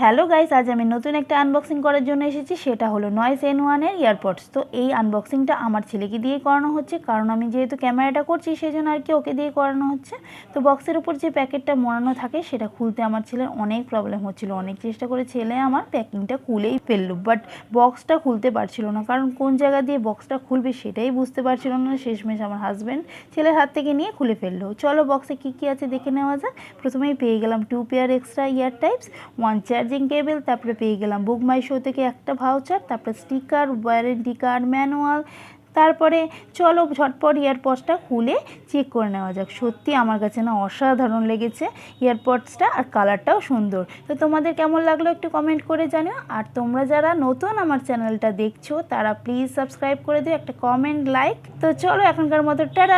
Hello guys, আজ আমি নতুন একটা আনবক্সিং করার জন্য এসেছি। সেটা হলো নয়েস N1 এর ইয়ারপডস। তো এই আনবক্সিংটা আমার ছেলেকে দিয়ে করানো হচ্ছে, কারণ আমি যেহেতু ক্যামেরাটা করছি সেই জন্য আর কি ওকে দিয়ে করানো হচ্ছে। তো বক্সের উপর যে প্যাকেটটা মোড়ানো থাকে সেটা খুলতে আমার ছেলের অনেক প্রবলেম হচ্ছিল। অনেক চেষ্টা করে ছেলে আমার প্যাকিংটা খুলেই ফেললো, বাট বক্সটা খুলতে পারছিল না, কারণ কোন জায়গা দিয়ে বক্সটা খুলবে সেটাই বুঝতে পারছিল না। শেষমেশ আমার হাজব্যান্ড ছেলের হাত থেকে নিয়ে খুলে ফেললো। চলো বক্সে কী কী আছে দেখে নেওয়া যাক। প্রথমেই পেয়ে গেলাম 2 পেয়ার এক্সট্রা ইয়ার টাইপস, 1 চার্জিং কেবল, তারপরে পেয়ে গেলাম বুক মাই শো থেকে একটা ভাউচার, তারপরে স্টিকার, ওয়ারেন্টি কার্ড, ম্যানুয়াল। তারপরে চলো ঝটপট ইয়ারপডসটা খুলে চেক করে নেওয়া যাক। সত্যি আমার কাছে না অসাধারণ লেগেছে ইয়ারপডসটা, আর কালারটাও সুন্দর। তো তোমাদের কেমন লাগলো একটু কমেন্ট করে জানিও। আর তোমরা যারা নতুন আমার চ্যানেলটা দেখছো তারা প্লিজ সাবস্ক্রাইব করে দিও, একটা কমেন্ট, লাইক। তো চলো এখনকার মতো টাটা।